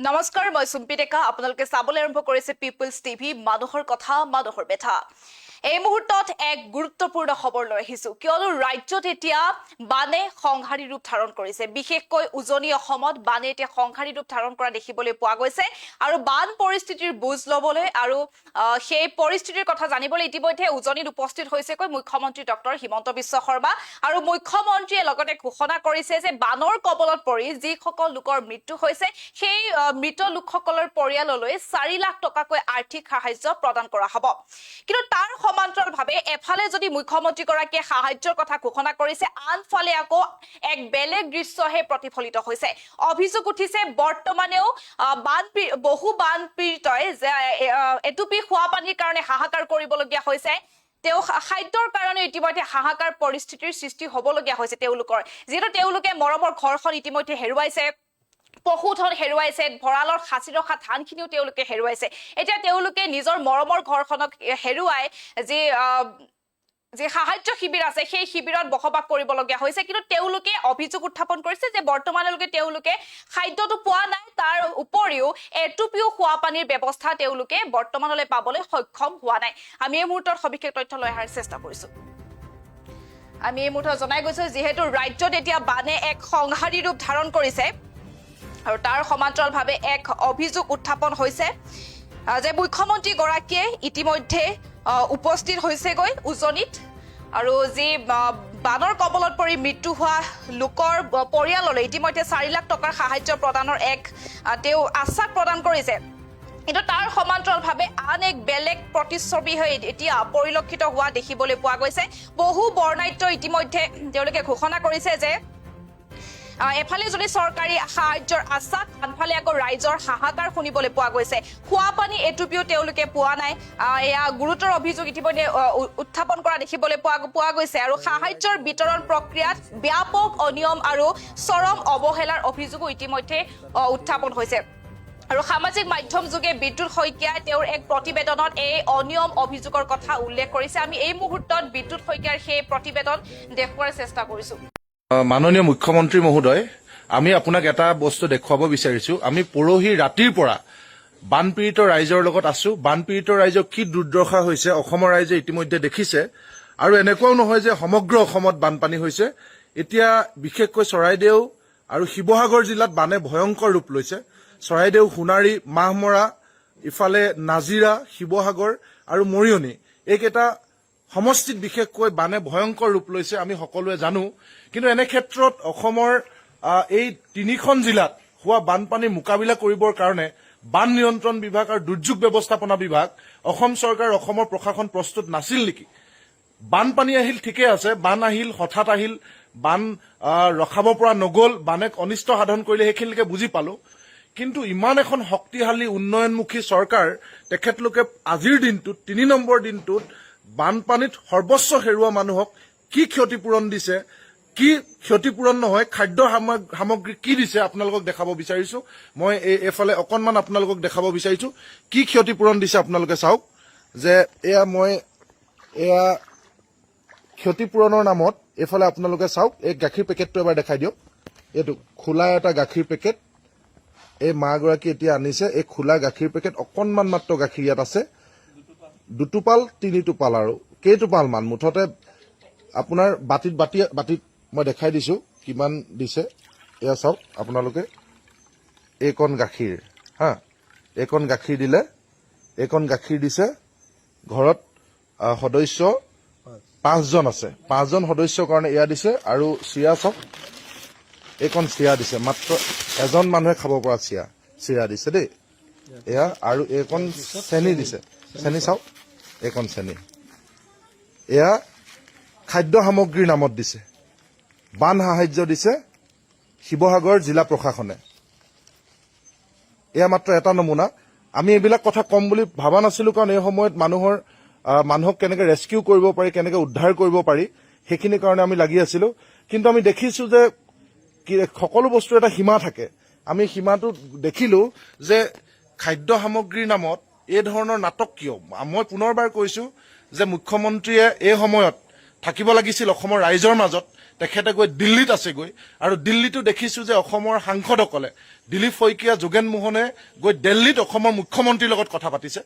নমস্কাৰ মই সুম্পি ডেকা আপোনালোকে চাবলৈ আৰম্ভ কৰিছে পিপলছ টিভি মানুহৰ কথা মানুহৰ বেথা এই মুহূৰ্তত এক গুৰুত্বপূৰ্ণ খবৰ লৈ আহিছো কিয়নো ৰাজ্যত এতিয়া বানে সংহাৰী ৰূপ ধাৰণ কৰিছে বিশেষকৈ উজনি অসমত বানে এতিয়া সংহাৰী ৰূপ ধাৰণ কৰা দেখিবলৈ পোৱা গৈছে আৰু বান পৰিস্থিতিৰ বুজ লবলৈ আৰু সেই পৰিস্থিতিৰ কথা জানিবলৈ ইতিমধ্যে উজনিত উপস্থিত হৈছে মুখ্যমন্ত্ৰী ডক্টৰ হিমন্ত বিশ্ব শৰ্মা আৰু মুখ্যমন্ত্ৰীয়ে লগতে ঘোষণা কৰিছে যে বানৰ কবলত পৰি যিসকল লোকৰ মৃত্যু হৈছে সেই মৃত লোকসকলৰ পৰিয়াললৈ 4 লাখ টকাকৈ আৰ্থিক সাহায্য প্ৰদান কৰা হ'ব কিন্তু তাৰ সমান্তৰালভাৱে এফালে যদি মুখ্যমন্ত্ৰী গৰাকীয়ে সাহায্যৰ কথা ঘোষণা কৰিছে আনফালে আকৌ এক বেলেগ দৃশ্যহে প্ৰতিফলিত হৈছে অভিযোগ উঠিছে বৰ্তমানেও বহু বান পীড়িতই যে এটুপি খোৱা পানীৰ কাৰণে হাহাকাৰ কৰিবলগীয়া হৈছে তেওঁ খাদ্যৰ কাৰণে ইতিমধ্যে হাহাকাৰ পৰিস্থিতিৰ সৃষ্টি হ'বলগীয়া হৈছে তেওঁলোকৰ যেটো তেওঁলোকে মৰমৰ ঘৰখন ইতিমধ্যে হেৰুৱাইছে পশুধন হেৰুৱাইছে ভৰালৰ খাচি ৰখা ধানখিনিও তেওঁলোকে হেৰুৱাইছে এতিয়া তেওঁলোকে নিজৰ মৰমৰ ঘৰখনক হেৰুৱাই যে সাহায্য শিবিৰ আছে সেই শিবিৰত বসবাস কৰিবলগীয়া হৈছে কিন্তু তেওঁলোকে অভিযোগ উত্থাপন কৰিছে যে বৰ্তমানলৈকে তেওঁলোকে খাদ্যটো পোৱা নাই তাৰ উপৰিও এটুপিও খোৱা পানীৰ ব্যৱস্থা তেওঁলোকে বৰ্তমানলৈ পাবলৈ সক্ষম হোৱা নাই আমি এই মুহূৰ্তত সবিশেষ তথ্য লৈ অহাৰ চেষ্টা কৰিছো আমি এই মুহূৰ্তত জনাই গৈছো যেহেতু ৰাজ্যত এতিয়া বানে এক সংহাৰী ৰূপ ধাৰণ কৰিছে আৰু তাৰ সমান্তৰালভাৱে এক অভিযোগ উত্থাপন হৈছে যে মুখ্যমন্ত্ৰী গৰাকীয়ে ইতিমধ্যে উপস্থিত হৈছেগৈ উজনিত আৰু যি বানৰ কবলত পৰি মৃত্যু হোৱা লোকৰ পৰিয়াললৈ ইতিমধ্যে 4 লাখ টকাৰ সাহায্য প্ৰদানৰ এক তেওঁ আশ্বাস প্ৰদান কৰিছে কিন্তু তাৰ সমান্তৰালভাৱে আন এক বেলেগ প্ৰতিচ্ছবি হৈ এতিয়া পৰিলক্ষিত হোৱা দেখিবলৈ পোৱা গৈছে বহু বৰ্ণাঢ্য ইতিমধ্যে তেওঁলোকে ঘোষণা কৰিছে যে এফালে যদি চৰকাৰী সাহায্যৰ আশ্বাস আনফালে আকৌ ৰাইজৰ হাহাকাৰ শুনিবলৈ পোৱা গৈছে খোৱা পানী এটুপিও তেওঁলোকে পোৱা নাই এয়া গুৰুতৰ অভিযোগ ইতিমধ্যে উত্থাপন কৰা দেখিবলৈ পোৱা গৈছে আৰু সাহায্যৰ বিতৰণ প্ৰক্ৰিয়াত ব্যাপক অনিয়ম আৰু চৰম অৱহেলাৰ অভিযোগো ইতিমধ্যে উত্থাপন হৈছে আৰু সামাজিক মাধ্যম যোগে বিদ্যুৎ শইকীয়াই তেওঁৰ এক প্ৰতিবেদনত এই অনিয়ম অভিযোগৰ কথা উল্লেখ কৰিছে আমি এই মুহূৰ্তত বিদ্যুৎ শইকীয়াৰ সেই প্ৰতিবেদন দেখুৱাৰ চেষ্টা কৰিছো মাননীয় মুখ্যমন্ত্ৰী মহোদয় আমি আপোনাক এটা বস্তু দেখুৱাব বিচাৰিছো আমি পৰহি ৰাতিৰ পৰা বানপীড়িত ৰাইজৰ লগত আছো বানপীড়িত ৰাইজৰ কি দুৰ্দশা হৈছে অসমৰ ৰাইজে ইতিমধ্যে দেখিছে আৰু এনেকুৱাও নহয় যে সমগ্ৰ অসমত বানপানী হৈছে এতিয়া বিশেষকৈ চৰাইদেউ আৰু শিৱসাগৰ জিলাত বানে ভয়ংকৰ ৰূপ লৈছে চৰাইদেউ সোণাৰী মাহমৰা ইফালে নাজিৰা শিৱসাগৰ আৰু মৰিয়নি এইকেইটা সমষ্টিত বিশেষকৈ বানে ভয়ংকৰ ৰূপ লৈছে আমি সকলোৱে জানো কিন্তু এনে ক্ষেত্ৰত অসমৰ এই 3খন জিলাত হোৱা বানপানী মোকাবিলা কৰিবৰ কাৰণে বান নিয়ন্ত্ৰণ বিভাগ আৰু দুৰ্যোগ ব্যৱস্থাপনা বিভাগ অসম চৰকাৰ অসমৰ প্ৰশাসন প্ৰস্তুত নাছিল নেকি বানপানী আহিল ঠিকে আছে বান আহিল হঠাৎ আহিল বান ৰখাব পৰা নগল বানে অনিষ্ট সাধন কৰিলে সেইখিনিকে বুজি পালো কিন্তু ইমান এখন শক্তিশালী উন্নয়নমুখী চৰকাৰ তেখেতলোকে আজিৰ দিনটোত 3 নম্বৰ দিনটোত বানপানীত সৰ্বস্ব হেৰুৱা মানুহক কি ক্ষতিপূৰণ দিছে কি ক্ষতিপূৰণ নহয় খাদ্য সামগ্ৰী কি দিছে আপোনালোকক দেখাব বিচাৰিছো মই এফালে অকনমান আপোনালোকক দেখাব বিচাৰিছো কি ক্ষতিপূৰণ দিছে আপোনালোকে চাওক যে এয়া ক্ষতিপূৰণৰ নামত এফালে আপোনালোকে চাওক এই গাখীৰ পেকেটটো এবাৰ দেখাই দিয়ক এইটো খোলা এটা গাখীৰ পেকেট এই মাগৰাকী এতিয়া আনিছে এই খোলা গাখীৰ পেকেট অকনমান মাত্ৰ গাখীৰ ইয়াত আছে 2 টোপাল 3 টোপাল আৰু কেইটোপাল মান মুঠতে আপোনাৰ বাটিত মই দেখাই দিছো কিমান দিছে এয়া চাওক আপোনালোকে এইকণ গাখীৰ এইকণ গাখীৰ দিলে এইকণ গাখীৰ দিছে ঘৰত সদস্য 5জন আছে 5জন সদস্যৰ কাৰণে এয়া দিছে আৰু চিৰা চাওক এইকণ চিৰা দিছে মাত্ৰ এজন মানুহে খাব পৰা চিৰা দিছে দেই এয়া আৰু এইকণ চেনি দিছে চেনি চাওক এইকণ চেনি এয়া খাদ্য সামগ্ৰীৰ নামত দিছে বান সাহায্য দিছে শিৱসাগৰ জিলা প্ৰশাসনে এয়া মাত্ৰ এটা নমুনা আমি এইবিলাক কথা কম বুলি ভাবা নাছিলো কাৰণ এই সময়ত মানুহক কেনেকৈ ৰেস্কিউ কৰিব পাৰি কেনেকৈ উদ্ধাৰ কৰিব পাৰি সেইখিনি কাৰণে আমি লাগি আছিলো কিন্তু আমি দেখিছো যে সকলো বস্তু এটা সীমা থাকে আমি সীমাটো দেখিলো যে খাদ্য সামগ্ৰীৰ নামত এই ধৰণৰ নাটক কিয় মই পুনৰবাৰ কৈছো যে মুখ্যমন্ত্ৰীয়ে এই সময়ত থাকিব লাগিছিল অসমৰ ৰাইজৰ মাজত তেখেতে গৈ দিল্লীত আছেগৈ আৰু দিল্লীতো দেখিছো যে অসমৰ সাংসদসকলে দিলীপ শইকীয়া যোগেন মোহনে গৈ দিল্লীত অসমৰ মুখ্যমন্ত্ৰীৰ লগত কথা পাতিছে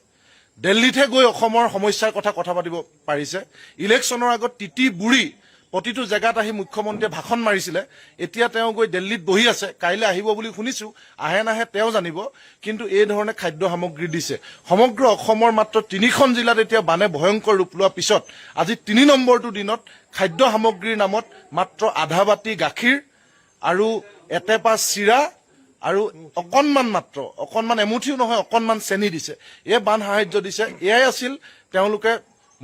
দিল্লীতহে গৈ অসমৰ সমস্যাৰ কথা পাতিব পাৰিছে ইলেকশ্যনৰ আগত তিতি বুঢ়ী প্ৰতিটো জেগাত আহি মুখ্যমন্ত্ৰীয়ে ভাষণ মাৰিছিলে এতিয়া তেওঁ গৈ দিল্লীত বহি আছে কাইলৈ আহিব বুলি শুনিছো আহে নাহে তেওঁ জানিব কিন্তু এই ধৰণে খাদ্য সামগ্ৰী দিছে সমগ্ৰ অসমৰ মাত্ৰ 3খন জিলাত এতিয়া বানে ভয়ংকৰ ৰূপ লোৱাৰ পিছত আজি 3 নম্বৰটো দিনত খাদ্য সামগ্ৰীৰ নামত মাত্ৰ আধা বাটি গাখীৰ আৰু এটেপা চিৰা আৰু অকণমান এমুঠিও নহয় অকণমান চেনি দিছে এই বান সাহায্য দিছে এয়াই আছিল তেওঁলোকে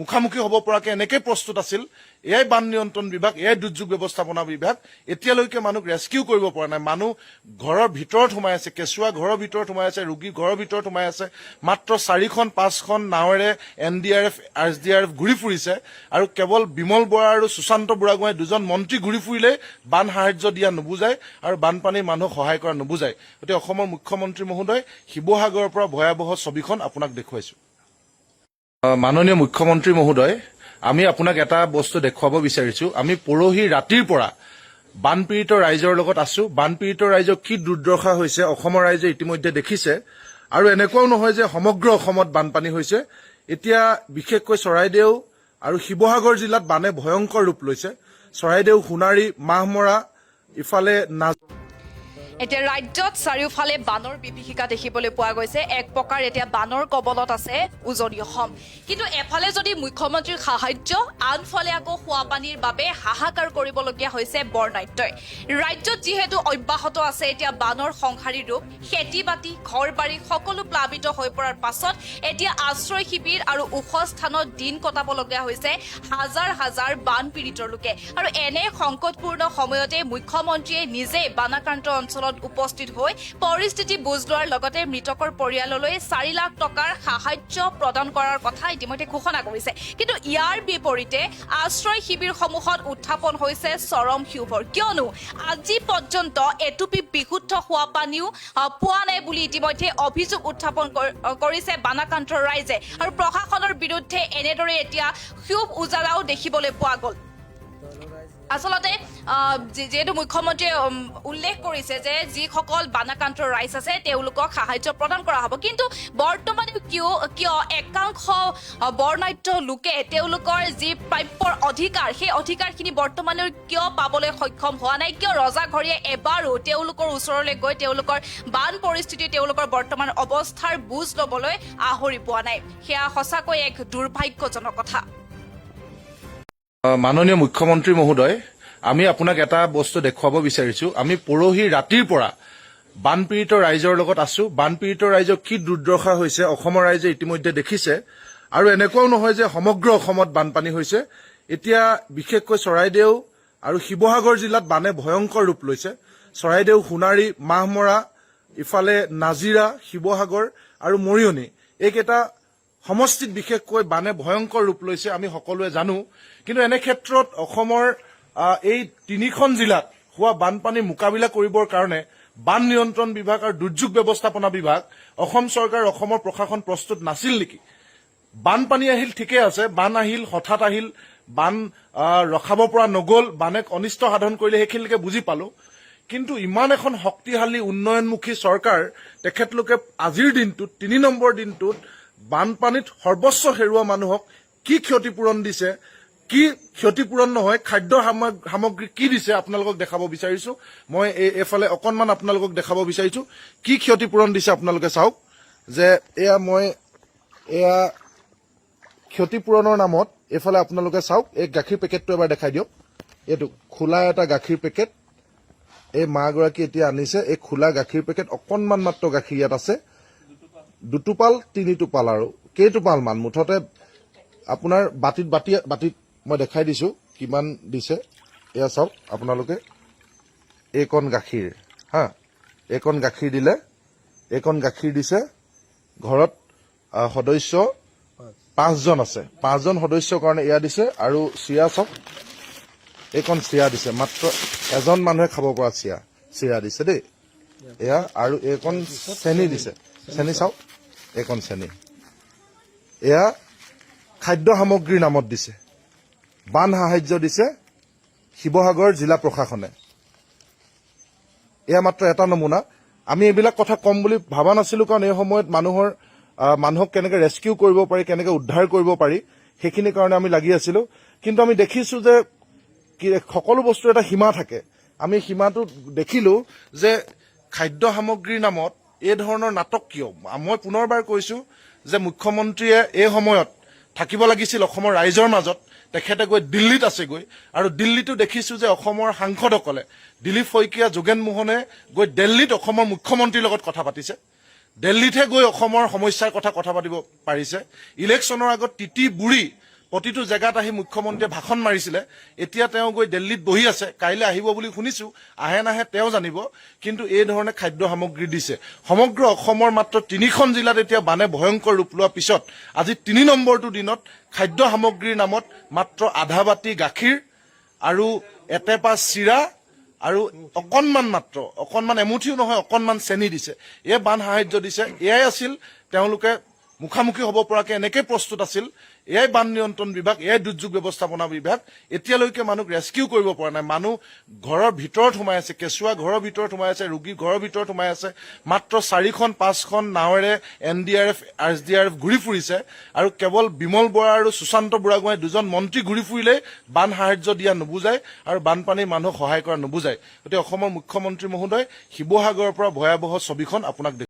মুখামুখি হ'ব পৰাকে এনেকে প্ৰস্তুত আছিল এয়াই বান নিয়ন্ত্ৰণ বিভাগ এয়াই দুৰ্যোগ ব্যৱস্থাপনা বিভাগ এতিয়ালৈকে মানুহ ৰেস্কিউ কৰিব পৰা নাই মানুহ ঘৰৰ ভিতৰত সোমাই আছে কেঁচুৱা ঘৰৰ ভিতৰত সোমাই আছে ৰোগী ঘৰৰ ভিতৰত সোমাই আছে মাত্ৰ 4খন 5খন নাৱেৰে NDRF SDRF ঘূৰি ফুৰিছে আৰু কেৱল বিমল বৰা আৰু সুশান্ত বুঢ়াগোহাঁই দুজন মন্ত্ৰী ঘূৰি ফুৰিলে বান সাহায্য দিয়া নুবুজায় আৰু বানপানীৰ মানুহক সহায় কৰা নুবুজায় গতিকে অসমৰ মুখ্যমন্ত্ৰী মহোদয় শিৱসাগৰৰ পৰা ভয়াৱহ ছবিখন আপোনাক দেখুৱাইছো মাননীয় মুখ্যমন্ত্ৰী মহোদয় আমি আপোনাক এটা বস্তু দেখুৱাব বিচাৰিছো আমি পৰহি ৰাতিৰ পৰা বানপীড়িত ৰাইজৰ লগত আছো বানপীড়িত ৰাইজক কি দুৰ্দশা হৈছে অসমৰ ৰাইজে ইতিমধ্যে দেখিছে আৰু এনেকুৱাও নহয় যে সমগ্ৰ অসমত বানপানী হৈছে এতিয়া বিশেষকৈ চৰাইদেউ আৰু শিৱসাগৰ জিলাত বানে ভয়ংকৰ ৰূপ লৈছে চৰাইদেউ সোণাৰী মাহমৰা ইফালে এতিয়া ৰাজ্যত চাৰিওফালে বানৰ বিভীষিকা দেখিবলৈ পোৱা গৈছে এক প্ৰকাৰ এতিয়া বানৰ কবলত আছে উজনি অসম কিন্তু এফালে যদি মুখ্যমন্ত্ৰীৰ সাহায্য আনফালে আকৌ খোৱাপানীৰ বাবে হাহাকাৰ কৰিবলগীয়া হৈছে বৰনাট্যই ৰাজ্যত যিহেতু অব্যাহত আছে এতিয়া বানৰ সংহাৰী ৰূপ খেতি বাতি ঘৰ বাৰী সকলো প্লাবিত হৈ পৰাৰ পাছত এতিয়া আশ্ৰয় শিবিৰ আৰু ওখ স্থানত দিন কটাবলগীয়া হৈছে হাজাৰ হাজাৰ বানপীড়িতৰ লোকে আৰু এনে সংকটপূৰ্ণ সময়তে মুখ্যমন্ত্ৰীয়ে নিজে বানাক্ৰান্ত অঞ্চলত উপস্থিত হৈ পৰিস্থিতি বুজ লোৱাৰ লগতে মৃতকৰ পৰিয়াললৈ 4 লাখ টকাৰ সাহায্য প্ৰদান কৰাৰ কথা ইতিমধ্যে ঘোষণা কৰিছে কিন্তু ইয়াৰ বিপৰীতে আশ্ৰয় শিবিৰসমূহত উত্থাপন হৈছে চৰম ক্ষোভৰ কিয়নো আজি পৰ্যন্ত এটুপি বিশুদ্ধ খোৱা পানীও পোৱা নাই বুলি ইতিমধ্যে অভিযোগ উত্থাপন কৰিছে বানাক্ৰান্ত ৰাইজে আৰু প্ৰশাসনৰ বিৰুদ্ধে এনেদৰে এতিয়া ক্ষোভ উজালাও দেখিবলৈ পোৱা গ'ল আসলতে যেহেতু মুখ্যমন্ত্ৰীয়ে উল্লেখ কৰিছে যে যিসকল বানাক্ৰান্ত ৰাইজ আছে তেওঁলোকক সাহায্য প্ৰদান কৰা হ'ব কিন্তু বৰ্তমানে কিয় একাংশ বৰ্ণাঢ্য লোকে তেওঁলোকৰ যি প্ৰাপ্যৰ অধিকাৰ সেই অধিকাৰখিনি বৰ্তমানে কিয় পাবলৈ সক্ষম হোৱা নাই কিয় ৰজাঘৰীয়ে এবাৰো তেওঁলোকৰ ওচৰলৈ গৈ তেওঁলোকৰ বান পৰিস্থিতি তেওঁলোকৰ বৰ্তমান অৱস্থাৰ বুজ ল'বলৈ আহৰি পোৱা নাই সেয়া সঁচাকৈ এক দুৰ্ভাগ্যজনক কথা মাননীয় মুখ্যমন্ত্ৰী মহোদয় আমি আপোনাক এটা বস্তু দেখুৱাব বিচাৰিছো আমি পৰহি ৰাতিৰ পৰা বানপীড়িত ৰাইজৰ লগত আছো বানপীড়িত ৰাইজক কি দুৰ্দশা হৈছে অসমৰ ৰাইজে ইতিমধ্যে দেখিছে আৰু এনেকুৱাও নহয় যে সমগ্ৰ অসমত বানপানী হৈছে এতিয়া বিশেষকৈ চৰাইদেউ আৰু শিৱসাগৰ জিলাত বানে ভয়ংকৰ ৰূপ লৈছে চৰাইদেউ সোণাৰী মাহমৰা ইফালে নাজিৰা শিৱসাগৰ আৰু মৰিয়নি এইকেইটা সমষ্টিত বিশেষকৈ বানে ভয়ংকৰ ৰূপ লৈছে আমি সকলোৱে জানো কিন্তু এনে ক্ষেত্ৰত অসমৰ এই 3খন জিলাত হোৱা বানপানী মোকাবিলা কৰিবৰ কাৰণে বান নিয়ন্ত্ৰণ বিভাগ আৰু দুৰ্যোগ ব্যৱস্থাপনা বিভাগ অসম চৰকাৰ অসমৰ প্ৰশাসন প্ৰস্তুত নাছিল নেকি বানপানী আহিল ঠিকে আছে বান আহিল হঠাৎ আহিল বান ৰখাব পৰা নগল বানে অনিষ্ট সাধন কৰিলে সেইখিনিলৈকে বুজি পালো কিন্তু ইমান এখন শক্তিশালী উন্নয়নমুখী চৰকাৰ তেখেতলোকে আজিৰ দিনটোত 3 নম্বৰ দিনটোত বানপানীত সৰ্বস্ব হেৰুওৱা মানুহক কি ক্ষতিপূৰণ দিছে কি ক্ষতিপূৰণ নহয় খাদ্য সামগ্ৰী কি দিছে আপোনালোকক দেখাব বিচাৰিছো মই এফালে অকণমান আপোনালোকক দেখাব বিচাৰিছো কি ক্ষতিপূৰণ দিছে আপোনালোকে চাওক যে এয়া ক্ষতিপূৰণৰ নামত এফালে আপোনালোকে চাওক এই গাখীৰ পেকেটটো এবাৰ দেখাই দিয়ক এইটো খোলা এটা গাখীৰ পেকেট এই মাগৰাকী এতিয়া আনিছে এই খোলা গাখীৰ পেকেট অকণমান মাত্ৰ গাখীৰ ইয়াত আছে 2 টোপাল 3 টোপাল আৰু কেইটোপাল মান মুঠতে আপোনাৰ বাটিত মই দেখাই দিছো কিমান দিছে এয়া চাওক আপোনালোকে এইকণ গাখীৰ এইকণ গাখীৰ দিলে এইকণ গাখীৰ দিছে ঘৰত সদস্য 5জন আছে 5জন সদস্যৰ কাৰণে এয়া দিছে আৰু চিৰা চাওক এইকণ চিৰা দিছে মাত্ৰ এজন মানুহে খাব পৰা চিৰা দিছে দেই এয়া আৰু এইকণ চেনি দিছে চেনি চাওক এইকণ চেনি এয়া খাদ্য সামগ্ৰীৰ নামত দিছে বান সাহায্য দিছে শিৱসাগৰ জিলা প্ৰশাসনে। এয়া মাত্ৰ এটা নমুনা। আমি এইবিলাক কথা কম বুলি ভাবা নাছিলো, কাৰণ এই সময়ত মানুহক কেনেকে ৰেস্কিউ কৰিব পাৰি, কেনেকে উদ্ধাৰ কৰিব পাৰি, সেইখিনি কাৰণে আমি লাগি আছিলো। কিন্তু আমি দেখিছো যে সকলো বস্তু এটা সীমা থাকে। আমি সীমাটো দেখিলো যে খাদ্য সামগ্ৰীৰ নামত এই ধৰণৰ নাটক কিয়। মই পুনৰবাৰ কৈছো যে মুখ্যমন্ত্ৰীয়ে এই সময়ত থাকিব লাগিছিল অসমৰ ৰাইজৰ মাজত। তেখেতে গৈ দিল্লীত আছেগৈ, আৰু দিল্লীতো দেখিছো যে অসমৰ সাংসদসকলে, দিলীপ শইকীয়া, যোগেন মোহনে গৈ দিল্লীত অসমৰ মুখ্যমন্ত্ৰীৰ লগত কথা পাতিছে। দিল্লীতহে গৈ অসমৰ সমস্যাৰ কথা পাতিব পাৰিছে। ইলেকশ্যনৰ আগত তিতি বুঢ়ী প্ৰতিটো জেগাত আহি মুখ্যমন্ত্ৰীয়ে ভাষণ মাৰিছিলে। এতিয়া তেওঁ গৈ দিল্লীত বহি আছে, কাইলৈ আহিব বুলি শুনিছো। আহে নাহে তেওঁ জানিব। কিন্তু এই ধৰণে খাদ্য সামগ্ৰী দিছে। সমগ্ৰ অসমৰ মাত্ৰ 3খন জিলাত এতিয়া বানে ভয়ংকৰ ৰূপ লোৱাৰ পিছত আজি 3 নম্বৰটো দিনত খাদ্য সামগ্ৰীৰ নামত মাত্ৰ আধা বাতি গাখীৰ আৰু এটেপা চিৰা আৰু অকণমান এমুঠিও নহয়, অকণমান চেনি দিছে। এই বান সাহায্য দিছে। এয়াই আছিল তেওঁলোকে মুখামুখি হ'ব পৰাকে এনেকৈ প্ৰস্তুত আছিল। এয়াই বান নিয়ন্ত্ৰণ বিভাগ, এয়াই দুৰ্যোগ ব্যৱস্থাপনা বিভাগ। এতিয়ালৈকে মানুহক ৰেস্কিউ কৰিব পৰা নাই। মানুহ ঘৰৰ ভিতৰত সোমাই আছে, কেঁচুৱা ঘৰৰ ভিতৰত সোমাই আছে, ৰোগী ঘৰৰ ভিতৰত সোমাই আছে। মাত্ৰ 4-5খন নাৱেৰে NDRF, SDRF ঘূৰি ফুৰিছে, আৰু কেৱল বিমল বৰা আৰু সুশান্ত বুঢ়াগোহাঁই 2জন মন্ত্ৰী ঘূৰি ফুৰিলেই বান সাহায্য দিয়া নুবুজায় আৰু বানপানীৰ মানুহক সহায় কৰা নুবুজায়। গতিকে অসমৰ মুখ্যমন্ত্ৰী মহোদয়, শিৱসাগৰৰ পৰা ভয়াৱহ ছবিখন আপোনাক